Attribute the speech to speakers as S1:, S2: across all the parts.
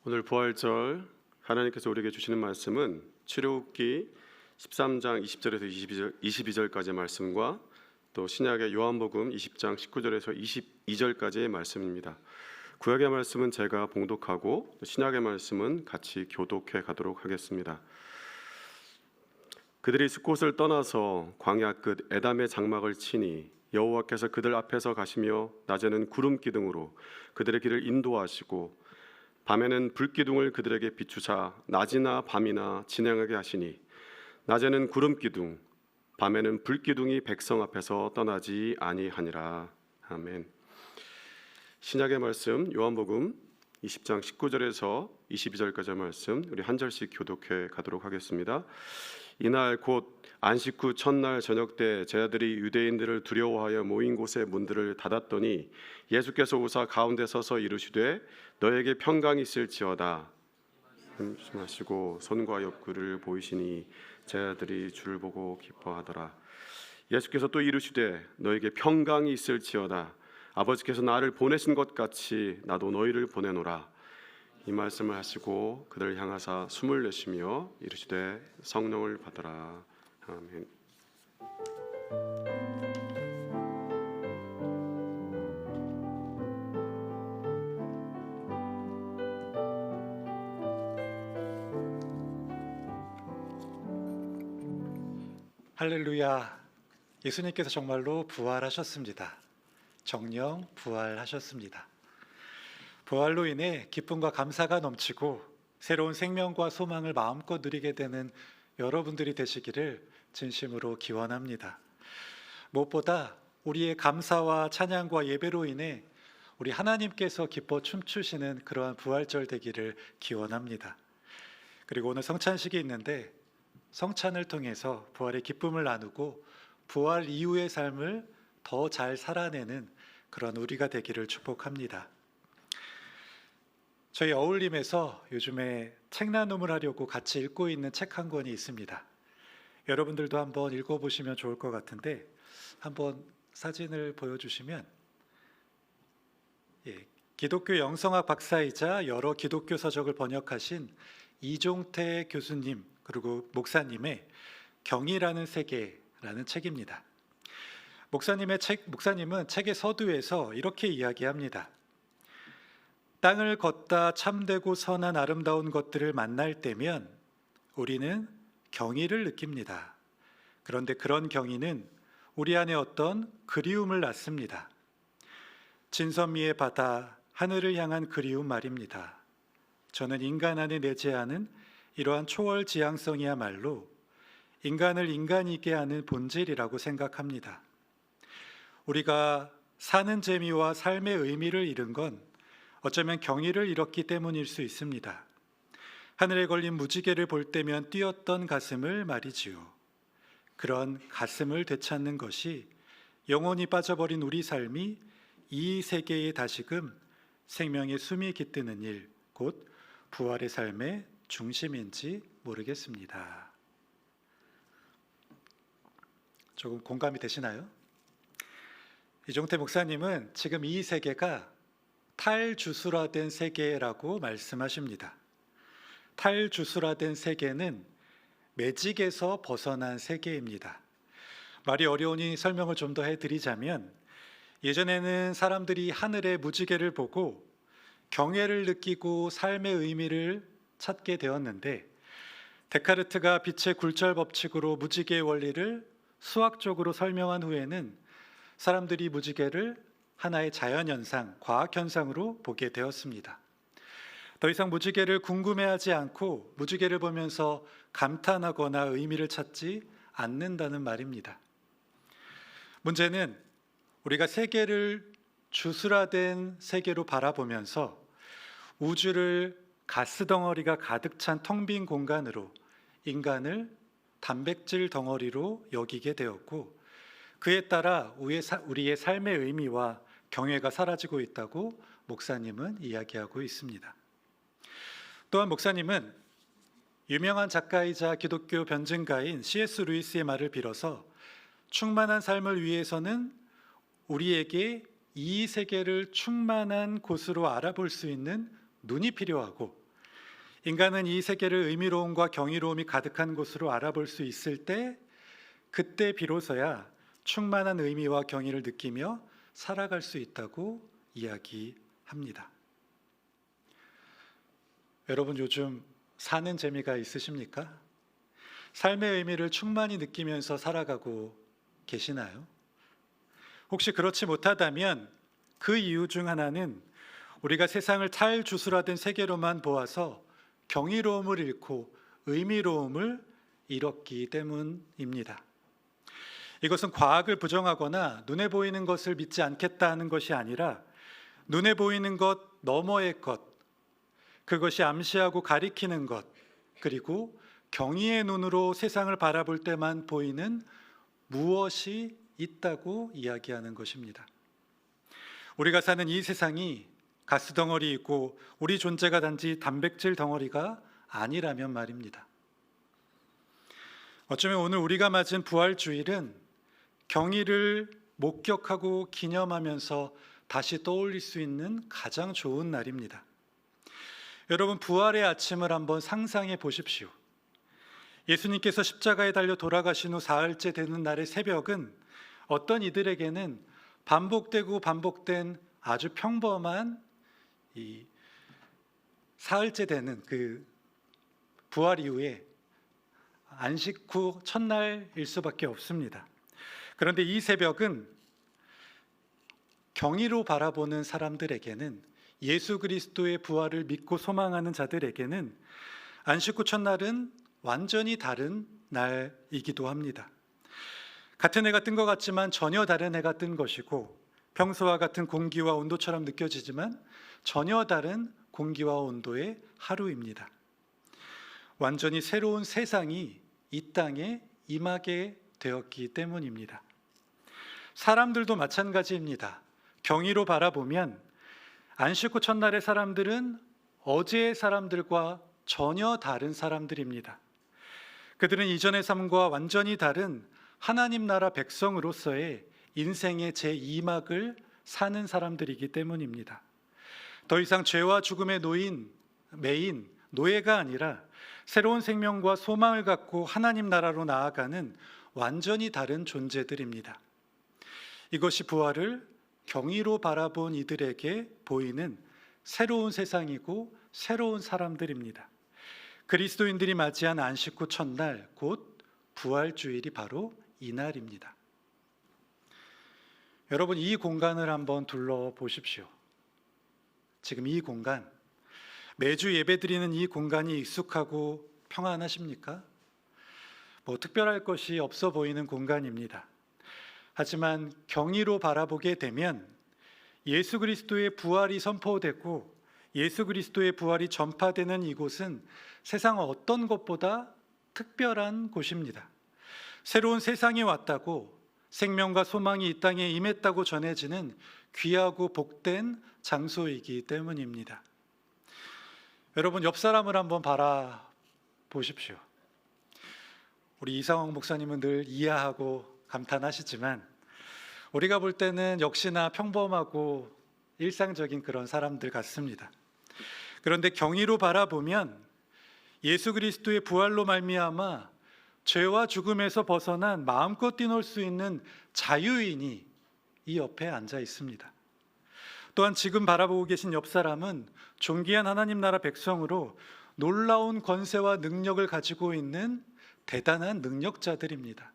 S1: 오늘 부활절 하나님께서 우리에게 주시는 말씀은 출애굽기 13장 20절에서 22절까지의 말씀과 또 신약의 요한복음 20장 19절에서 22절까지의 말씀입니다. 구약의 말씀은 제가 봉독하고 신약의 말씀은 같이 교독해 가도록 하겠습니다. 그들이 숫곳을 떠나서 광야 끝 에담의 장막을 치니 여호와께서 그들 앞에서 가시며 낮에는 구름 기둥으로 그들의 길을 인도하시고 밤에는 불기둥을 그들에게 비추사 낮이나 밤이나 진행하게 하시니 낮에는 구름 기둥 밤에는 불기둥이 백성 앞에서 떠나지 아니하니라. 아멘. 신약의 말씀 요한복음 20장 19절에서 22절까지의 말씀 우리 한 절씩 교독해 가도록 하겠습니다. 이날 곧 안식 후 첫날 저녁 때 제자들이 유대인들을 두려워하여 모인 곳의 문들을 닫았더니 예수께서 오사 가운데 서서 이르시되 너에게 평강이 있을지어다 말씀하시고 손과 옆구리를 보이시니 제자들이 주를 보고 기뻐하더라. 예수께서 또 이르시되 너에게 평강이 있을지어다 아버지께서 나를 보내신 것 같이 나도 너희를 보내노라. 이 말씀을 하시고 그들을 향하사 숨을 내쉬며 이르시되 성령을 받으라. 아멘.
S2: 할렐루야. 예수님께서 정말로 부활하셨습니다. 정령 부활하셨습니다. 부활로 인해 기쁨과 감사가 넘치고 새로운 생명과 소망을 마음껏 누리게 되는 여러분들이 되시기를 진심으로 기원합니다. 무엇보다 우리의 감사와 찬양과 예배로 인해 우리 하나님께서 기뻐 춤추시는 그러한 부활절 되기를 기원합니다. 그리고 오늘 성찬식이 있는데 성찬을 통해서 부활의 기쁨을 나누고 부활 이후의 삶을 더 잘 살아내는 그런 우리가 되기를 축복합니다. 저희 어울림에서 요즘에 책 나눔을 하려고 같이 읽고 있는 책 한 권이 있습니다. 여러분들도 한번 읽어보시면 좋을 것 같은데 한번 사진을 보여주시면 기독교 영성학 박사이자 여러 기독교 서적을 번역하신 이종태 교수님 그리고 목사님의 경이라는 세계라는 책입니다. 목사님은 책의 서두에서 이렇게 이야기합니다. 땅을 걷다 참되고 선한 아름다운 것들을 만날 때면 우리는 경의를 느낍니다. 그런데 그런 경의는 우리 안에 어떤 그리움을 낳습니다. 진선미의 바다, 하늘을 향한 그리움 말입니다. 저는 인간 안에 내재하는 이러한 초월 지향성이야말로 인간을 인간이게 하는 본질이라고 생각합니다. 우리가 사는 재미와 삶의 의미를 잃은 건 어쩌면 경의를 잃었기 때문일 수 있습니다. 하늘에 걸린 무지개를 볼 때면 뛰었던 가슴을 말이지요. 그런 가슴을 되찾는 것이 영혼이 빠져버린 우리 삶이 이 세계에 다시금 생명의 숨이 깃드는 일, 곧 부활의 삶의 중심인지 모르겠습니다. 조금 공감이 되시나요? 이종태 목사님은 지금 이 세계가 탈주술화된 세계라고 말씀하십니다. 탈주술화된 세계는 매직에서 벗어난 세계입니다. 말이 어려우니 설명을 좀 더 해드리자면 예전에는 사람들이 하늘의 무지개를 보고 경외를 느끼고 삶의 의미를 찾게 되었는데 데카르트가 빛의 굴절 법칙으로 무지개의 원리를 수학적으로 설명한 후에는 사람들이 무지개를 하나의 자연현상, 과학현상으로 보게 되었습니다. 더 이상 무지개를 궁금해하지 않고 무지개를 보면서 감탄하거나 의미를 찾지 않는다는 말입니다. 문제는 우리가 세계를 주술화된 세계로 바라보면서 우주를 가스덩어리가 가득 찬 텅 빈 공간으로 인간을 단백질 덩어리로 여기게 되었고 그에 따라 우리의 삶의 의미와 경외가 사라지고 있다고 목사님은 이야기하고 있습니다. 또한 목사님은 유명한 작가이자 기독교 변증가인 C.S. 루이스의 말을 빌어서 충만한 삶을 위해서는 우리에게 이 세계를 충만한 곳으로 알아볼 수 있는 눈이 필요하고 인간은 이 세계를 의미로움과 경이로움이 가득한 곳으로 알아볼 수 있을 때 그때 비로소야 충만한 의미와 경의를 느끼며 살아갈 수 있다고 이야기합니다. 여러분 요즘 사는 재미가 있으십니까? 삶의 의미를 충만히 느끼면서 살아가고 계시나요? 혹시 그렇지 못하다면 그 이유 중 하나는 우리가 세상을 탈주술하던 세계로만 보아서 경이로움을 잃고 의미로움을 잃었기 때문입니다. 이것은 과학을 부정하거나 눈에 보이는 것을 믿지 않겠다 하는 것이 아니라 눈에 보이는 것 너머의 것, 그것이 암시하고 가리키는 것, 그리고 경의의 눈으로 세상을 바라볼 때만 보이는 무엇이 있다고 이야기하는 것입니다. 우리가 사는 이 세상이 가스덩어리이고 우리 존재가 단지 단백질 덩어리가 아니라면 말입니다. 어쩌면 오늘 우리가 맞은 부활주일은 경의를 목격하고 기념하면서 다시 떠올릴 수 있는 가장 좋은 날입니다. 여러분, 부활의 아침을 한번 상상해 보십시오. 예수님께서 십자가에 달려 돌아가신 후 사흘째 되는 날의 새벽은 어떤 이들에게는 반복되고 반복된 아주 평범한 이 사흘째 되는 그 부활 이후에 안식 후 첫날일 수밖에 없습니다. 그런데 이 새벽은 경의로 바라보는 사람들에게는, 예수 그리스도의 부활을 믿고 소망하는 자들에게는 안식 후 첫날은 완전히 다른 날이기도 합니다. 같은 해가 뜬 것 같지만 전혀 다른 해가 뜬 것이고, 평소와 같은 공기와 온도처럼 느껴지지만 전혀 다른 공기와 온도의 하루입니다. 완전히 새로운 세상이 이 땅에 임하게 되었기 때문입니다. 사람들도 마찬가지입니다. 경의로 바라보면 안식 후 첫날의 사람들은 어제의 사람들과 전혀 다른 사람들입니다. 그들은 이전의 삶과 완전히 다른 하나님 나라 백성으로서의 인생의 제2막을 사는 사람들이기 때문입니다. 더 이상 죄와 죽음의 매인 노예가 아니라 새로운 생명과 소망을 갖고 하나님 나라로 나아가는 완전히 다른 존재들입니다. 이것이 부활을 경의로 바라본 이들에게 보이는 새로운 세상이고 새로운 사람들입니다. 그리스도인들이 맞이한 안식 후 첫날, 곧 부활주일이 바로 이날입니다. 여러분, 이 공간을 한번 둘러보십시오. 지금 이 공간, 매주 예배드리는 이 공간이 익숙하고 평안하십니까? 특별할 것이 없어 보이는 공간입니다. 하지만 경의로 바라보게 되면 예수 그리스도의 부활이 선포되고 예수 그리스도의 부활이 전파되는 이곳은 세상 어떤 것보다 특별한 곳입니다. 새로운 세상이 왔다고, 생명과 소망이 이 땅에 임했다고 전해지는 귀하고 복된 장소이기 때문입니다. 여러분, 옆 사람을 한번 바라보십시오. 우리 이상홍 목사님은 늘 이해하고 감탄하시지만 우리가 볼 때는 역시나 평범하고 일상적인 그런 사람들 같습니다. 그런데 경의로 바라보면 예수 그리스도의 부활로 말미암아 죄와 죽음에서 벗어난 마음껏 뛰놀 수 있는 자유인이 이 옆에 앉아 있습니다. 또한 지금 바라보고 계신 옆 사람은 존귀한 하나님 나라 백성으로 놀라운 권세와 능력을 가지고 있는 대단한 능력자들입니다.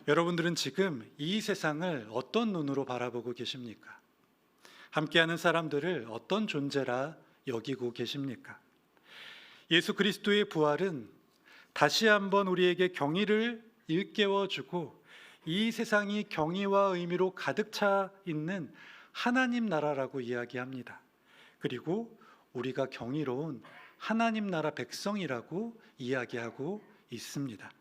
S2: 여러분들은 지금 이 세상을 어떤 눈으로 바라보고 계십니까? 함께하는 사람들을 어떤 존재라 여기고 계십니까? 예수 그리스도의 부활은 다시 한번 우리에게 경의를 일깨워주고 이 세상이 경의와 의미로 가득 차 있는 하나님 나라라고 이야기합니다. 그리고 우리가 경이로운 하나님 나라 백성이라고 이야기하고 있습니다.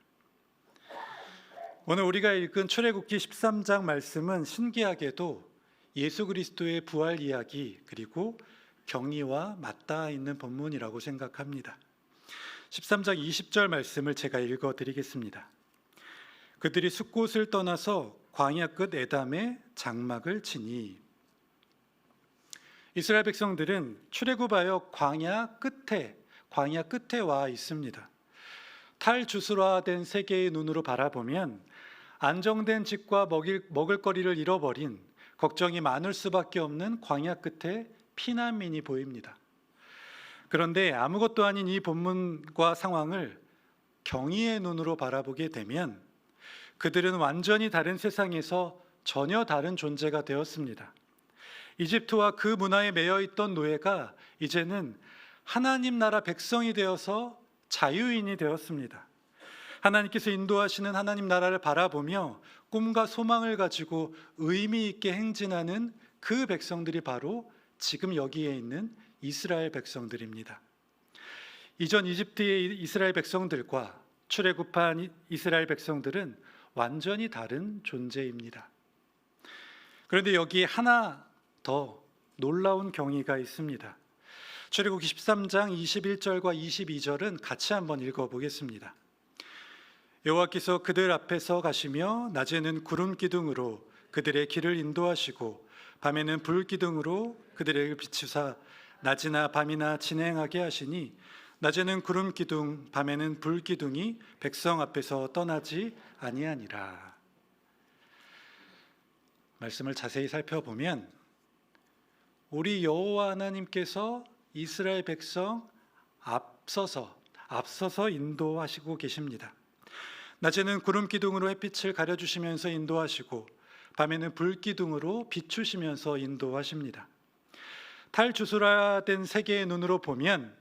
S2: 오늘 우리가 읽은 출애굽기 13장 말씀은 신기하게도 예수 그리스도의 부활 이야기 그리고 경의와 맞닿아 있는 본문이라고 생각합니다. 13장 20절 말씀을 제가 읽어드리겠습니다. 그들이 숫곳을 떠나서 광야 끝 에담에 장막을 치니. 이스라엘 백성들은 출애굽하여 광야 끝에 와 있습니다. 탈주술화된 세계의 눈으로 바라보면 안정된 집과 먹을거리를 잃어버린 걱정이 많을 수밖에 없는 광야 끝에 피난민이 보입니다. 그런데 아무것도 아닌 이 본문과 상황을 경의의 눈으로 바라보게 되면 그들은 완전히 다른 세상에서 전혀 다른 존재가 되었습니다. 이집트와 그 문화에 매여 있던 노예가 이제는 하나님 나라 백성이 되어서 자유인이 되었습니다. 하나님께서 인도하시는 하나님 나라를 바라보며 꿈과 소망을 가지고 의미 있게 행진하는 그 백성들이 바로 지금 여기에 있는 이스라엘 백성들입니다. 이전 이집트의 이스라엘 백성들과 출애굽한 이스라엘 백성들은 완전히 다른 존재입니다. 그런데 여기에 하나 더 놀라운 경위가 있습니다. 출애굽기 13장 21절과 22절은 같이 한번 읽어보겠습니다. 여호와께서 그들 앞에서 가시며 낮에는 구름 기둥으로 그들의 길을 인도하시고 밤에는 불 기둥으로 그들을 비추사 낮이나 밤이나 진행하게 하시니 낮에는 구름 기둥 밤에는 불 기둥이 백성 앞에서 떠나지 아니하니라. 말씀을 자세히 살펴보면 우리 여호와 하나님께서 이스라엘 백성 앞서서 인도하시고 계십니다. 낮에는 구름 기둥으로 햇빛을 가려주시면서 인도하시고 밤에는 불 기둥으로 비추시면서 인도하십니다. 탈주술화된 세계의 눈으로 보면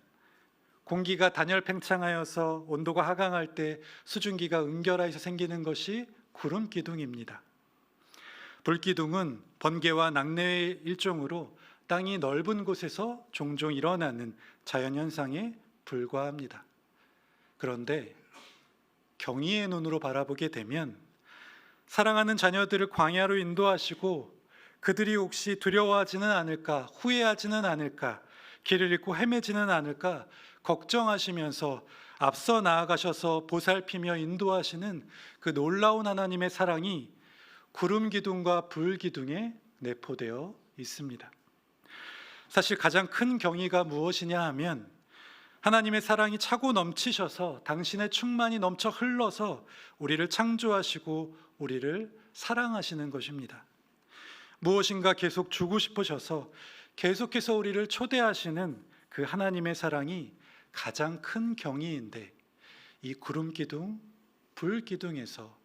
S2: 공기가 단열 팽창하여서 온도가 하강할 때 수증기가 응결하여서 생기는 것이 구름 기둥입니다. 불 기둥은 번개와 낙뢰의 일종으로 땅이 넓은 곳에서 종종 일어나는 자연현상에 불과합니다. 그런데 경의의 눈으로 바라보게 되면 사랑하는 자녀들을 광야로 인도하시고 그들이 혹시 두려워하지는 않을까, 후회하지는 않을까, 길을 잃고 헤매지는 않을까 걱정하시면서 앞서 나아가셔서 보살피며 인도하시는 그 놀라운 하나님의 사랑이 구름 기둥과 불 기둥에 내포되어 있습니다. 사실 가장 큰 경의가 무엇이냐 하면 하나님의 사랑이 차고 넘치셔서 당신의 충만이 넘쳐 흘러서 우리를 창조하시고 우리를 사랑하시는 것입니다. 무엇인가 계속 주고 싶으셔서 계속해서 우리를 초대하시는 그 하나님의 사랑이 가장 큰 경의인데 이 구름 기둥, 불 기둥에서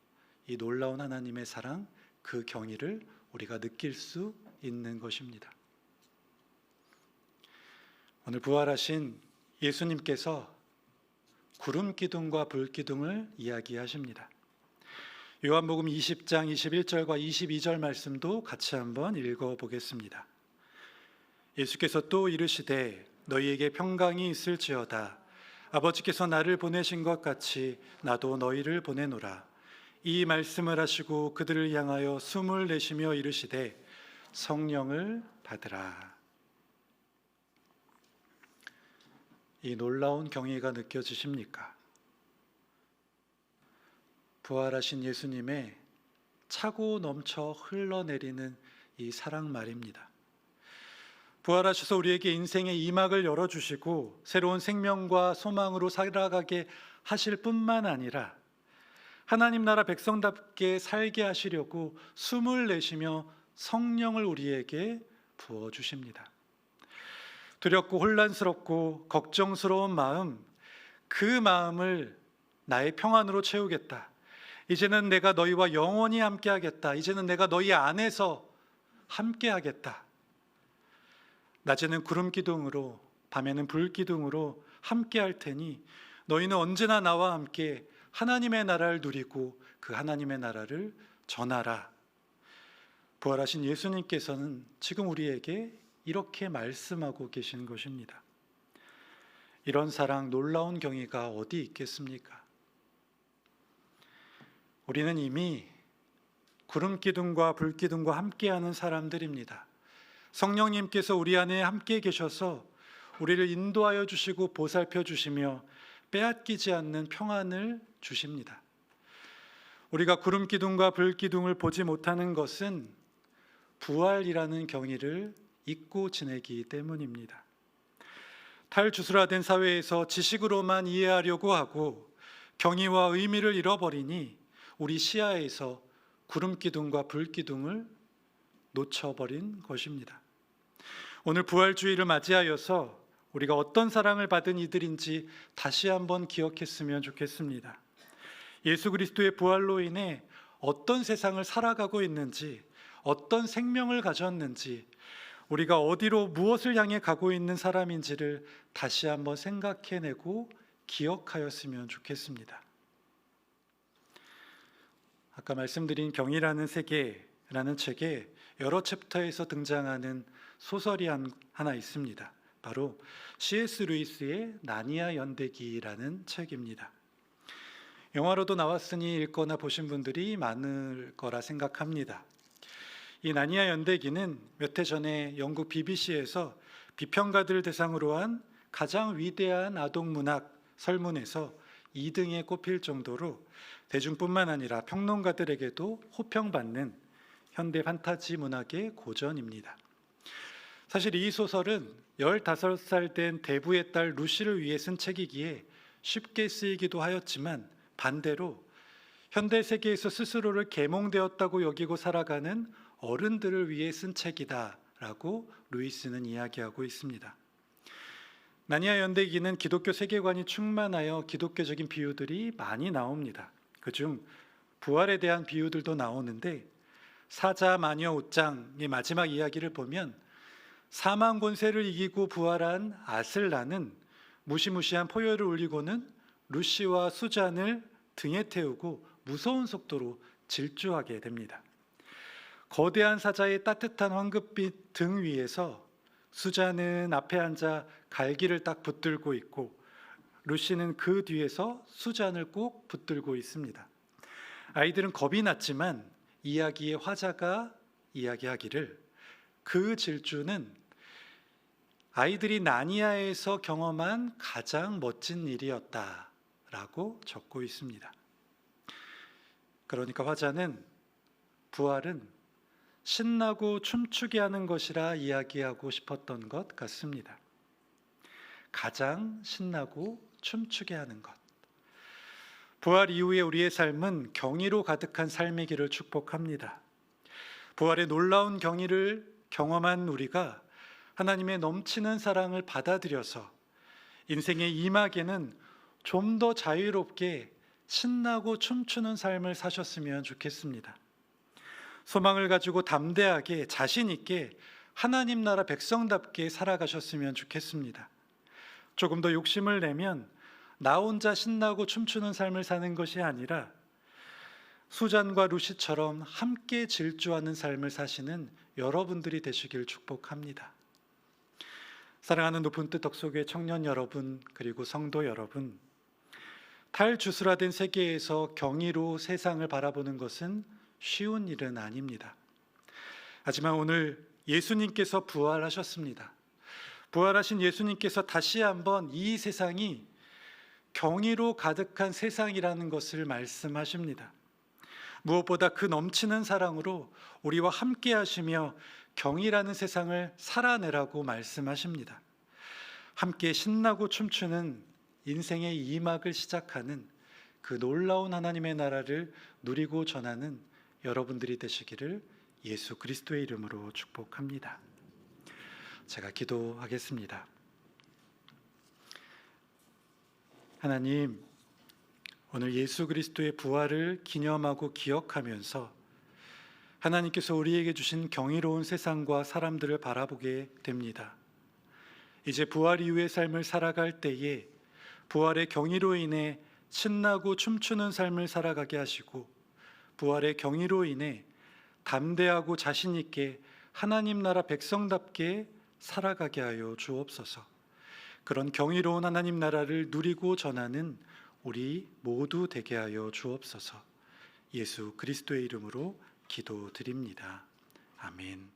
S2: 이 놀라운 하나님의 사랑, 그 경의를 우리가 느낄 수 있는 것입니다. 오늘 부활하신 예수님께서 구름 기둥과 불 기둥을 이야기하십니다. 요한복음 20장 21절과 22절 말씀도 같이 한번 읽어보겠습니다. 예수께서 또 이르시되 너희에게 평강이 있을지어다. 아버지께서 나를 보내신 것 같이 나도 너희를 보내노라. 이 말씀을 하시고 그들을 향하여 숨을 내쉬며 이르시되 성령을 받으라. 이 놀라운 경의가 느껴지십니까? 부활하신 예수님의 차고 넘쳐 흘러내리는 이 사랑 말입니다. 부활하셔서 우리에게 인생의 이막을 열어주시고 새로운 생명과 소망으로 살아가게 하실 뿐만 아니라 하나님 나라 백성답게 살게 하시려고 숨을 내쉬며 성령을 우리에게 부어주십니다. 두렵고 혼란스럽고 걱정스러운 마음, 그 마음을 나의 평안으로 채우겠다. 이제는 내가 너희와 영원히 함께하겠다. 이제는 내가 너희 안에서 함께하겠다. 낮에는 구름 기둥으로 밤에는 불 기둥으로 함께할 테니 너희는 언제나 나와 함께 하나님의 나라를 누리고 그 하나님의 나라를 전하라. 부활하신 예수님께서는 지금 우리에게 이렇게 말씀하고 계신 것입니다. 이런 사랑, 놀라운 경의가 어디 있겠습니까? 우리는 이미 구름 기둥과 불 기둥과 함께하는 사람들입니다. 성령님께서 우리 안에 함께 계셔서 우리를 인도하여 주시고 보살펴 주시며 빼앗기지 않는 평안을 주십니다. 우리가 구름 기둥과 불 기둥을 보지 못하는 것은 부활이라는 경의를 잊고 지내기 때문입니다. 탈주술화된 사회에서 지식으로만 이해하려고 하고 경의와 의미를 잃어버리니 우리 시야에서 구름기둥과 불기둥을 놓쳐버린 것입니다. 오늘 부활주의를 맞이하여서 우리가 어떤 사랑을 받은 이들인지 다시 한번 기억했으면 좋겠습니다. 예수 그리스도의 부활로 인해 어떤 세상을 살아가고 있는지, 어떤 생명을 가졌는지, 우리가 어디로 무엇을 향해 가고 있는 사람인지를 다시 한번 생각해내고 기억하였으면 좋겠습니다. 아까 말씀드린 경이라는 세계라는 책에 여러 챕터에서 등장하는 소설이 하나 있습니다. 바로 C.S. 루이스의 나니아 연대기라는 책입니다. 영화로도 나왔으니 읽거나 보신 분들이 많을 거라 생각합니다. 이 나니아 연대기는 몇 해 전에 영국 BBC에서 비평가들을 대상으로 한 가장 위대한 아동문학 설문에서 2등에 꼽힐 정도로 대중뿐만 아니라 평론가들에게도 호평받는 현대 판타지 문학의 고전입니다. 사실 이 소설은 15살 된 대부의 딸 루시를 위해 쓴 책이기에 쉽게 쓰이기도 하였지만 반대로 현대 세계에서 스스로를 계몽되었다고 여기고 살아가는 어른들을 위해 쓴 책이다라고 루이스는 이야기하고 있습니다. 나니아 연대기는 기독교 세계관이 충만하여 기독교적인 비유들이 많이 나옵니다. 그중 부활에 대한 비유들도 나오는데 사자 마녀 옷장의 마지막 이야기를 보면 사망 권세를 이기고 부활한 아슬라는 무시무시한 포효를 울리고는 루시와 수잔을 등에 태우고 무서운 속도로 질주하게 됩니다. 거대한 사자의 따뜻한 황급빛 등 위에서 수잔은 앞에 앉아 갈기를 딱 붙들고 있고 루시는 그 뒤에서 수잔을 꼭 붙들고 있습니다. 아이들은 겁이 났지만 이야기의 화자가 이야기하기를 그 질주는 아이들이 나니아에서 경험한 가장 멋진 일이었다라고 적고 있습니다. 그러니까 화자는 부활은 신나고 춤추게 하는 것이라 이야기하고 싶었던 것 같습니다. 가장 신나고 춤추게 하는 것. 부활 이후에 우리의 삶은 경의로 가득한 삶이기를 축복합니다. 부활의 놀라운 경의를 경험한 우리가 하나님의 넘치는 사랑을 받아들여서 인생의 이막에는 좀 더 자유롭게 신나고 춤추는 삶을 사셨으면 좋겠습니다. 소망을 가지고 담대하게 자신 있게 하나님 나라 백성답게 살아가셨으면 좋겠습니다. 조금 더 욕심을 내면 나 혼자 신나고 춤추는 삶을 사는 것이 아니라 수잔과 루시처럼 함께 질주하는 삶을 사시는 여러분들이 되시길 축복합니다. 사랑하는 높은 뜻 덕속의 청년 여러분, 그리고 성도 여러분, 탈주술화된 세계에서 경의로 세상을 바라보는 것은 쉬운 일은 아닙니다. 하지만 오늘 예수님께서 부활하셨습니다. 부활하신 예수님께서 다시 한번 이 세상이 경의로 가득한 세상이라는 것을 말씀하십니다. 무엇보다 그 넘치는 사랑으로 우리와 함께 하시며 경이라는 세상을 살아내라고 말씀하십니다. 함께 신나고 춤추는 인생의 이막을 시작하는 그 놀라운 하나님의 나라를 누리고 전하는 여러분들이 되시기를 예수 그리스도의 이름으로 축복합니다. 제가 기도하겠습니다. 하나님, 오늘 예수 그리스도의 부활을 기념하고 기억하면서 하나님께서 우리에게 주신 경이로운 세상과 사람들을 바라보게 됩니다. 이제 부활 이후의 삶을 살아갈 때에 부활의 경이로 인해 신나고 춤추는 삶을 살아가게 하시고 부활의 경이로 인해 담대하고 자신 있게 하나님 나라 백성답게 살아가게 하여 주옵소서. 그런 경이로운 하나님 나라를 누리고 전하는 우리 모두 되게 하여 주옵소서. 예수 그리스도의 이름으로 기도드립니다. 아멘.